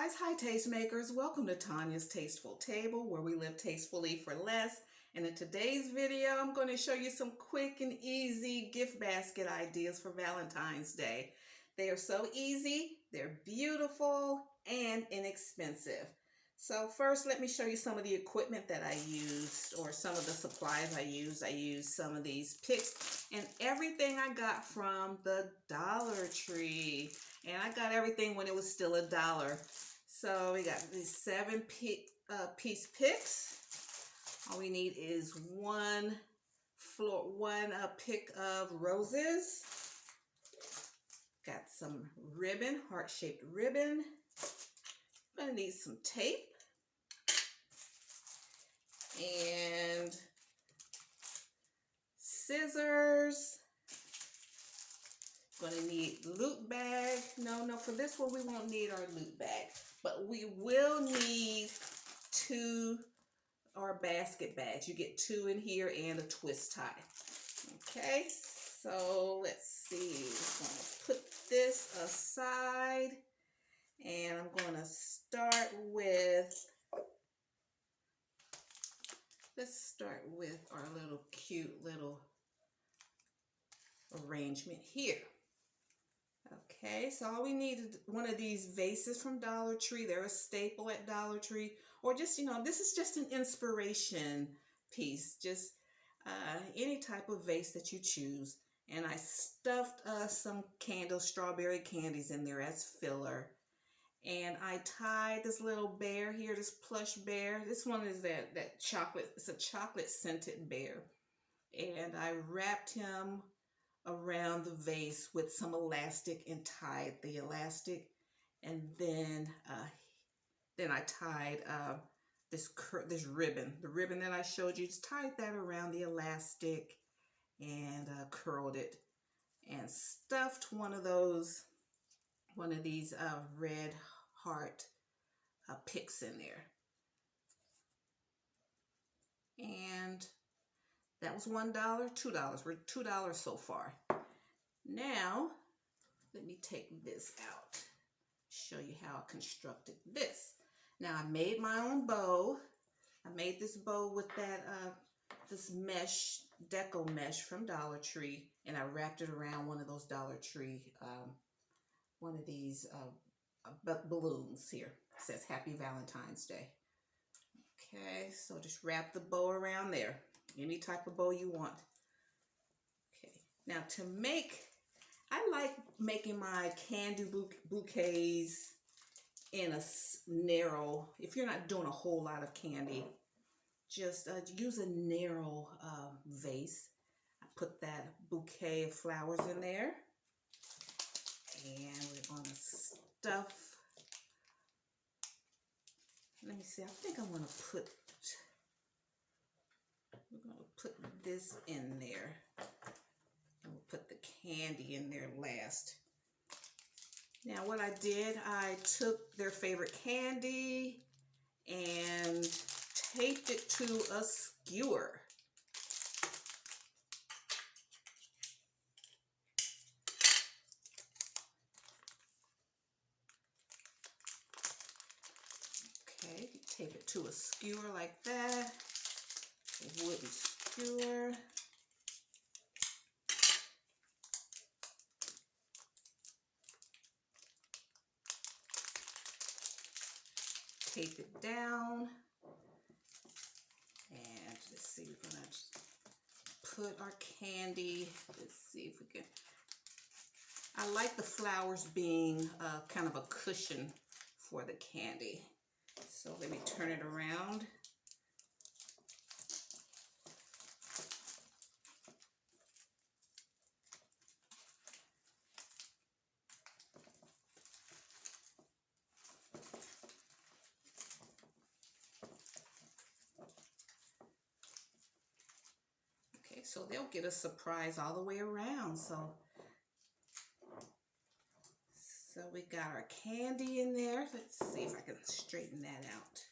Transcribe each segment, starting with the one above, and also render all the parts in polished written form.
guys, hi tastemakers. Welcome to Tanya's Tasteful Table, where we live tastefully for less. And in today's video, I'm going to show you some quick and easy gift basket ideas for Valentine's Day. They are so easy, they're beautiful, and inexpensive. So first, let me show you some of the equipment that I used, or some of the supplies I used. I used some of these picks and everything I got from the Dollar Tree. And I got everything when it was still $1. So we got these 7-piece picks. All we need is one pick of roses. Got some ribbon, heart-shaped ribbon. I'm gonna need some tape. And scissors. Gonna need loot bag. No, for this one we won't need our loot bag, but we will need 2 or basket bags. You get 2 in here and a twist tie. Okay, so let's see. I'm gonna put this aside, and I'm gonna start with. Let's start with our little cute little arrangement here. Okay, so all we need is one of these vases from Dollar Tree. They're a staple at Dollar Tree. Or just, this is just an inspiration piece. Just any type of vase that you choose. And I stuffed some strawberry candies in there as filler. And I tied this little bear here, this plush bear. This one is that chocolate, it's a chocolate scented bear. And I wrapped him around the vase with some elastic and tied the elastic, and then I tied this ribbon, the ribbon that I showed you. Just tied that around the elastic and curled it, and stuffed one of these red heart picks in there, and that was $1, $2. We're $2 so far. Now, let me take this out. Show you how I constructed this. Now, I made my own bow. I made this bow with this mesh, deco mesh from Dollar Tree, and I wrapped it around one of those Dollar Tree, one of these balloons here. It says Happy Valentine's Day. Okay, so just wrap the bow around there. Any type of bow you want. Okay, now I like making my candy bouquets in a narrow, if you're not doing a whole lot of candy, just use a narrow vase. I put that bouquet of flowers in there. And we're gonna stuff, let me see, I think I'm gonna put this in there, and we'll put the candy in there last. Now what I did, I took their favorite candy and taped it to a skewer. Okay, tape it to a skewer like that. A wooden skewer. Tape it down. And let's see, we're gonna just put our candy. Let's see if we can. I like the flowers being kind of a cushion for the candy. So let me turn it around. Okay, so they'll get a surprise all the way around. So we got our candy in there. Let's see if I can straighten that out.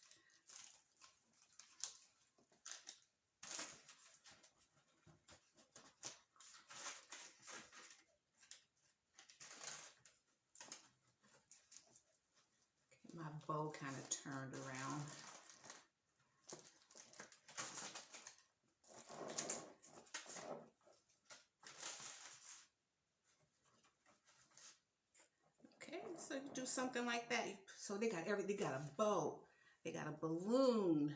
bow kind of turned around. Okay, so you do something like that. So they got everything. They got a bow. They got a balloon.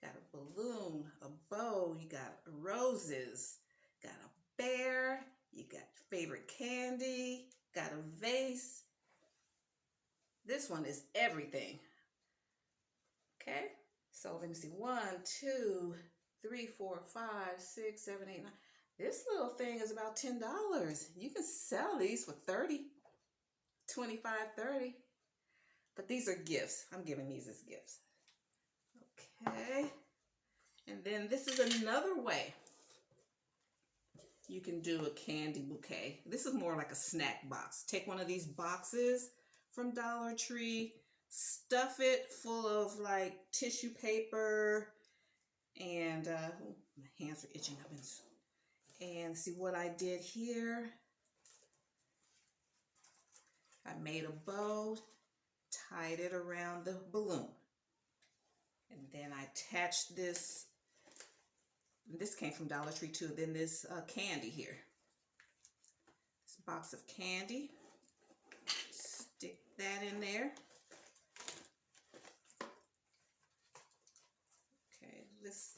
Got a balloon, a bow. You got roses. Got a bear. You got your favorite candy. Got a vase. This one is everything. Okay, so let me see. 1, 2, 3, 4, 5, 6, 7, 8, 9. This little thing is about $10. You can sell these for 30, 25, 30. But these are gifts. I'm giving these as gifts. Okay. And then this is another way you can do a candy bouquet. This is more like a snack box. Take one of these boxes from Dollar Tree, stuff it full of like tissue paper, and my hands are itching up. And see what I did here? I made a bow, tied it around the balloon, and then I attached this. This came from Dollar Tree too. Then this candy here. This box of candy. Stick that in there. Okay, this.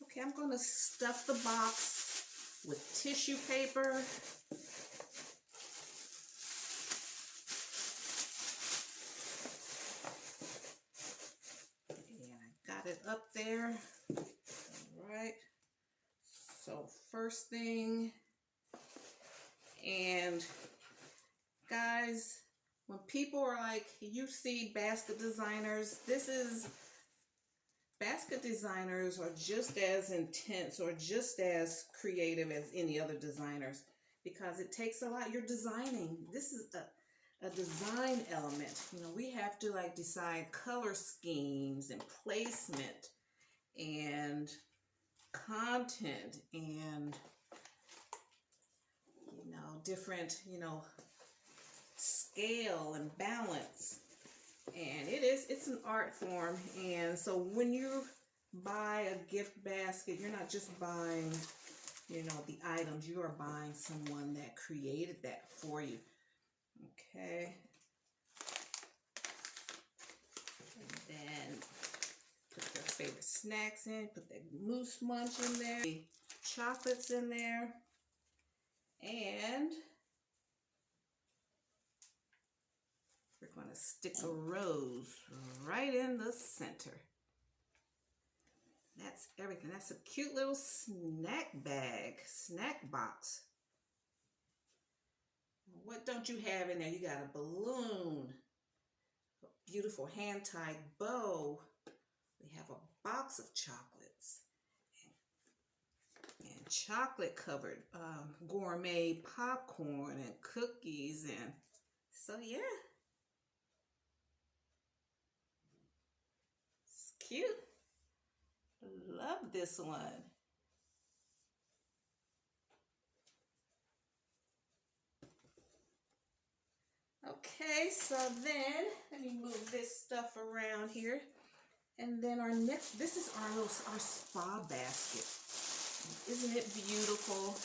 Okay, I'm going to stuff the box with tissue paper. It up there. All right, so first thing, and guys, when people are like, you see basket designers, basket designers are just as intense or just as creative as any other designers, because it takes a lot. You're designing. This is a design element. You know, we have to like decide color schemes and placement and content and, you know, different, you know, scale and balance. And it's an art form. And so when you buy a gift basket, you're not just buying, you know, the items, you are buying someone that created that for you. Okay, and then put their favorite snacks in, put the mousse munch in there, the chocolates in there, and we're going to stick a rose right in the center. That's everything. That's a cute little snack bag, snack box. What don't you have in there? You got a balloon, a beautiful hand-tied bow. We have a box of chocolates and chocolate-covered gourmet popcorn and cookies. And so, yeah, it's cute. Love this one. Okay, so then let me move this stuff around here. And then our next, this is our spa basket. Isn't it beautiful?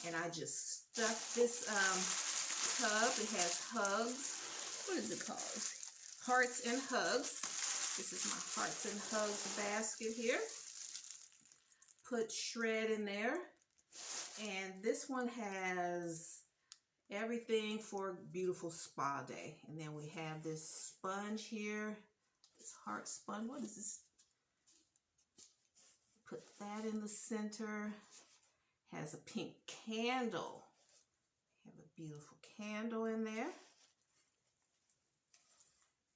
And I just stuffed this tub. It has hugs. What is it called? Hearts and Hugs. This is my Hearts and Hugs basket here. Put shred in there. And this one has everything for a beautiful spa day. And then we have this sponge here, this heart sponge. What is this? Put that in the center. Has a pink candle. Have a beautiful candle in there.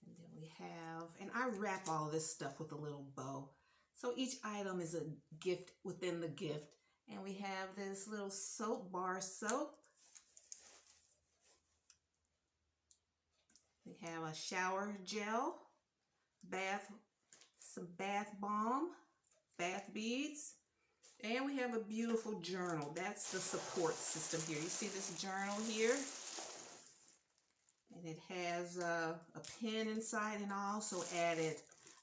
And then we have, and I wrap all this stuff with a little bow. So each item is a gift within the gift. And we have this little soap bar soap. We have a shower gel, some bath bomb, bath beads, And we have a beautiful journal. That's the support system here. You see this journal here? And it has a pen inside, and I also added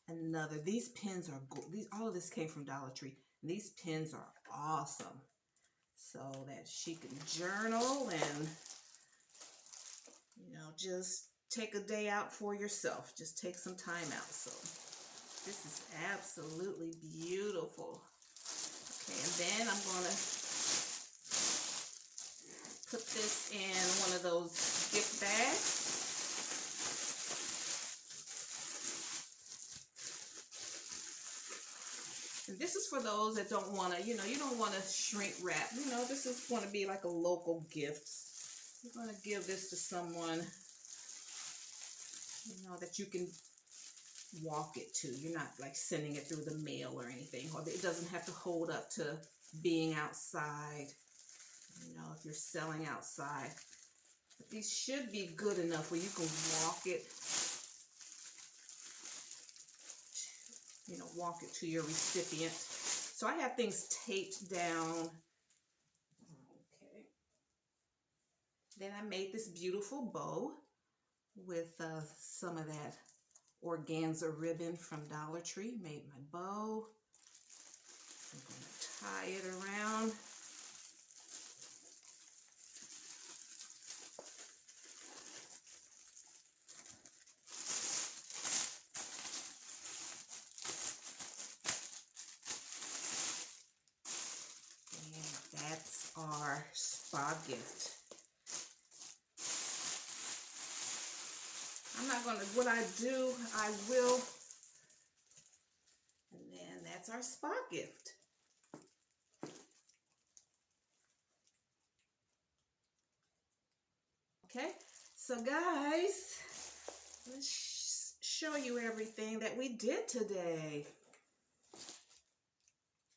another. These pens are good. All of this came from Dollar Tree. These pens are awesome. So that she can journal and, you know, just take a day out for yourself. Just take some time out. So this is absolutely beautiful. Okay, and then I'm going to put this in one of those gift bags. And this is for those that don't want to, you know, you don't want to shrink wrap. You know, this is going to be like a local gift. You're going to give this to someone, you know, that you can walk it to. You're not like sending it through the mail or anything, or it doesn't have to hold up to being outside, you know, if you're selling outside. But these should be good enough where you can walk it, you know, walk it to your recipient. So I have things taped down. Okay. Then I made this beautiful bow with some of that organza ribbon from Dollar Tree. Made my bow. I'm going to tie it around. And that's our spa gift. I'm not going to, what I do, I will, and then that's our spa gift. Okay, so guys, let's show you everything that we did today.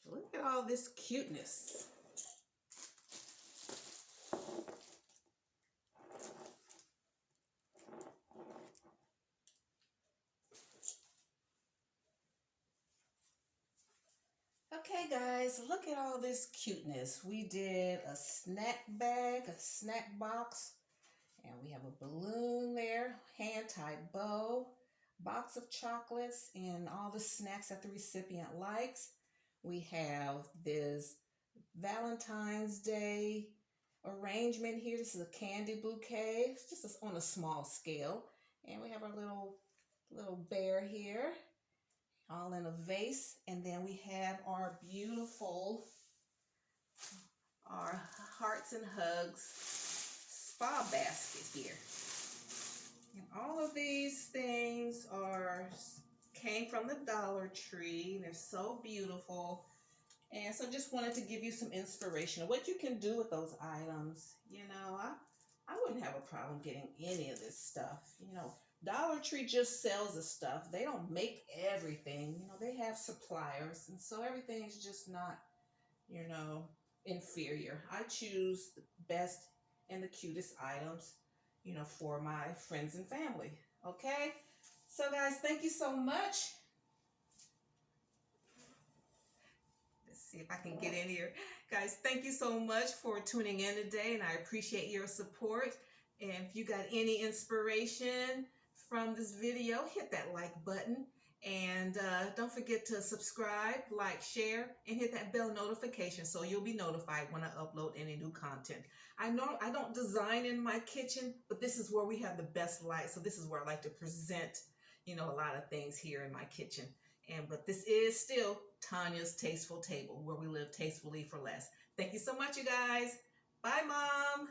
Look at all this cuteness. Okay guys, look at all this cuteness. We did a snack bag, a snack box, and we have a balloon there, hand-tied bow, box of chocolates, and all the snacks that the recipient likes. We have this Valentine's Day arrangement here. This is a candy bouquet. It's just on a small scale. And we have our little bear here, all in a vase. And then we have our beautiful, our hearts and hugs spa basket here. And all of these things came from the Dollar Tree. They're so beautiful. And so just wanted to give you some inspiration of what you can do with those items. You know, I wouldn't have a problem getting any of this stuff. You know, Dollar Tree just sells the stuff. They don't make everything. You know, they have suppliers. And so everything's just not, you know, inferior. I choose the best and the cutest items, you know, for my friends and family. Okay? So guys, thank you so much. See if I can get in here. Guys, thank you so much for tuning in today, and I appreciate your support. And if you got any inspiration from this video, hit that like button. And don't forget to subscribe, like, share, and hit that bell notification so you'll be notified when I upload any new content. I know I don't design in my kitchen, but this is where we have the best light. So this is where I like to present, you know, a lot of things here in my kitchen. But this is still Tanya's Tasteful Table, where we live tastefully for less. Thank you so much, you guys. Bye, Mom.